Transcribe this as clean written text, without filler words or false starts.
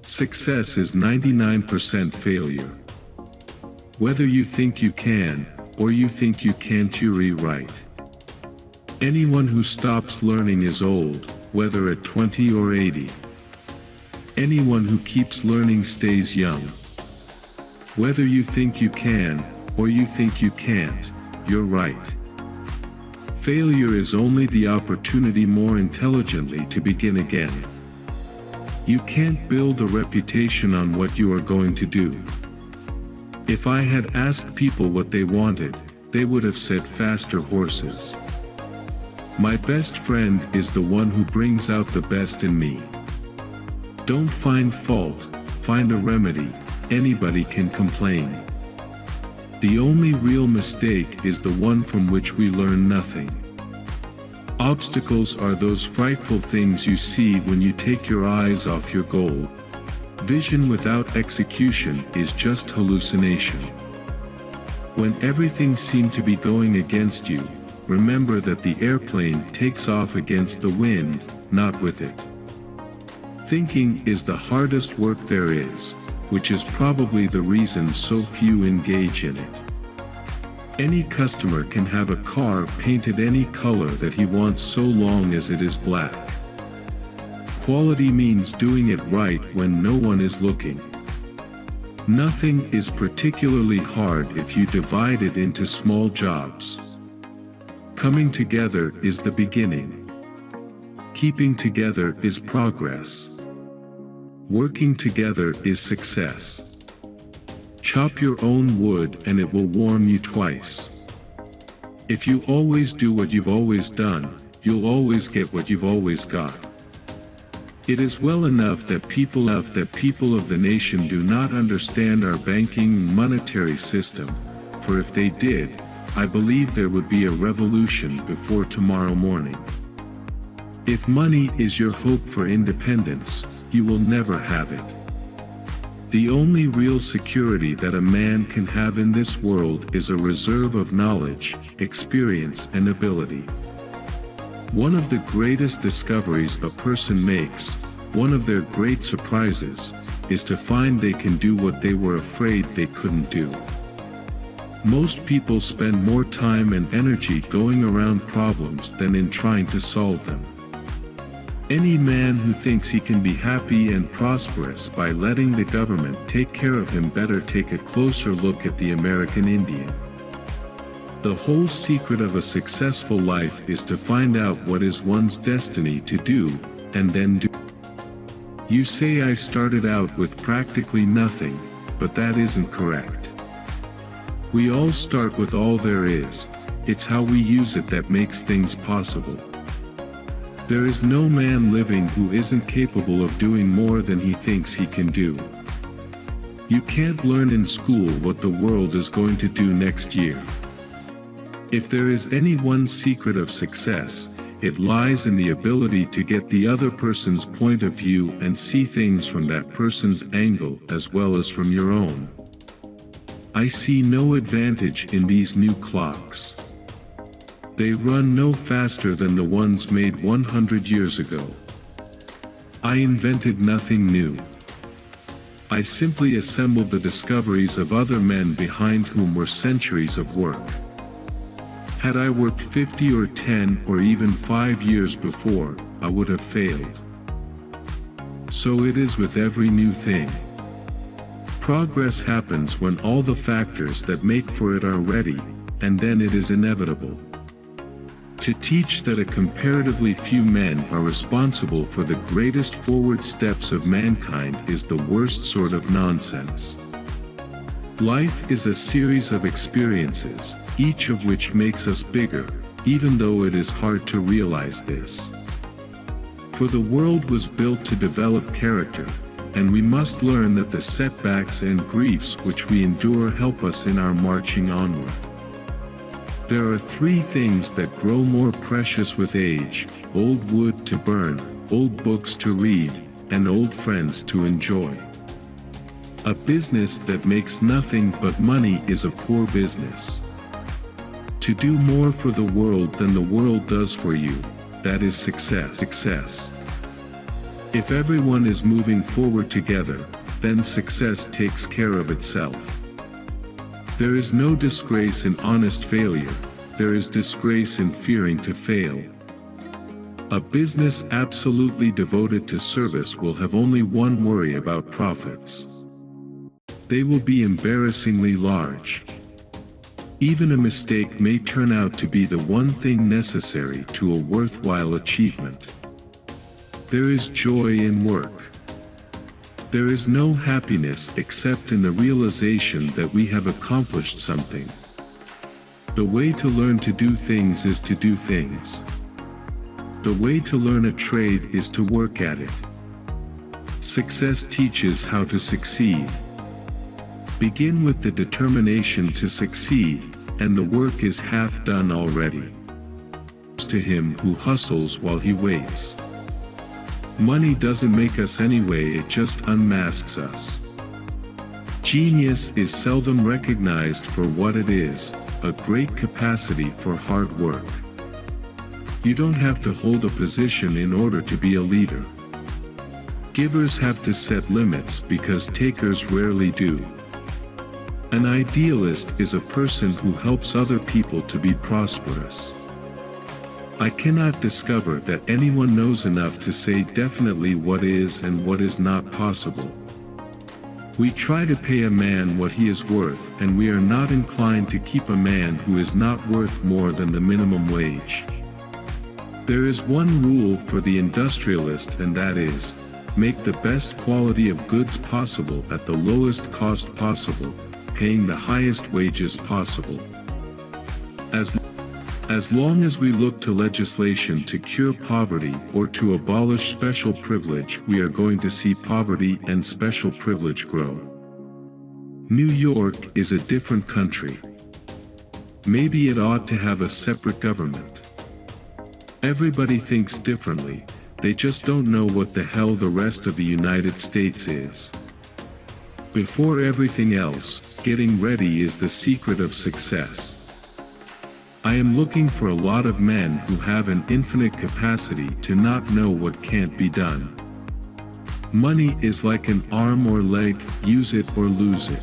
Success is 99% failure. Whether you think you can, or you think you can't, you rewrite. Anyone who stops learning is old, whether at 20 or 80. Anyone who keeps learning stays young. Whether you think you can, or you think you can't, you're right. Failure is only the opportunity more intelligently to begin again. You can't build a reputation on what you are going to do. If I had asked people what they wanted, they would have said faster horses. My best friend is the one who brings out the best in me. Don't find fault, find a remedy. Anybody can complain. The only real mistake is the one from which we learn nothing. Obstacles are those frightful things you see when you take your eyes off your goal. Vision without execution is just hallucination. When everything seemed to be going against you, remember that the airplane takes off against the wind, not with it. Thinking is the hardest work there is, which is probably the reason so few engage in it. Any customer can have a car painted any color that he wants so long as it is black. Quality means doing it right when no one is looking. Nothing is particularly hard if you divide it into small jobs. Coming together is the beginning. Keeping together is progress. Working together is success. Chop your own wood and it will warm you twice. If you always do what you've always done, you'll always get what you've always got. It is well enough that people of the nation do not understand our banking and monetary system, for if they did, I believe there would be a revolution before tomorrow morning. If money is your hope for independence, you will never have it. The only real security that a man can have in this world is a reserve of knowledge, experience, and ability. One of the greatest discoveries a person makes, one of their great surprises, is to find they can do what they were afraid they couldn't do. Most people spend more time and energy going around problems than in trying to solve them. Any man who thinks he can be happy and prosperous by letting the government take care of him better take a closer look at the American Indian. The whole secret of a successful life is to find out what is one's destiny to do, and then do. You say I started out with practically nothing, but that isn't correct. We all start with all there is, it's how we use it that makes things possible. There is no man living who isn't capable of doing more than he thinks he can do. You can't learn in school what the world is going to do next year. If there is any one secret of success, it lies in the ability to get the other person's point of view and see things from that person's angle as well as from your own. I see no advantage in these new clocks. They run no faster than the ones made 100 years ago. I invented nothing new. I simply assembled the discoveries of other men behind whom were centuries of work. Had I worked 50 or 10 or even 5 years before, I would have failed. So it is with every new thing. Progress happens when all the factors that make for it are ready, and then it is inevitable. To teach that a comparatively few men are responsible for the greatest forward steps of mankind is the worst sort of nonsense. Life is a series of experiences, each of which makes us bigger, even though it is hard to realize this. For the world was built to develop character, and we must learn that the setbacks and griefs which we endure help us in our marching onward. There are 3 things that grow more precious with age: old wood to burn, old books to read, and old friends to enjoy. A business that makes nothing but money is a poor business. To do more for the world than the world does for you, that is success. If everyone is moving forward together, then success takes care of itself. There is no disgrace in honest failure, there is disgrace in fearing to fail. A business absolutely devoted to service will have only one worry about profits. They will be embarrassingly large. Even a mistake may turn out to be the one thing necessary to a worthwhile achievement. There is joy in work. There is no happiness except in the realization that we have accomplished something. The way to learn to do things is to do things. The way to learn a trade is to work at it. Success teaches how to succeed. Begin with the determination to succeed, and the work is half done already. To him who hustles while he waits. Money doesn't make us anyway, it just unmasks us. Genius is seldom recognized for what it is, a great capacity for hard work. You don't have to hold a position in order to be a leader. Givers have to set limits because takers rarely do. An idealist is a person who helps other people to be prosperous. I cannot discover that anyone knows enough to say definitely what is and what is not possible. We try to pay a man what he is worth, and we are not inclined to keep a man who is not worth more than the minimum wage. There is one rule for the industrialist, and that is, make the best quality of goods possible at the lowest cost possible, paying the highest wages possible. As long as we look to legislation to cure poverty or to abolish special privilege, we are going to see poverty and special privilege grow. New York is a different country. Maybe it ought to have a separate government. Everybody thinks differently, they just don't know what the hell the rest of the United States is. Before everything else, getting ready is the secret of success. I am looking for a lot of men who have an infinite capacity to not know what can't be done. Money is like an arm or leg, use it or lose it.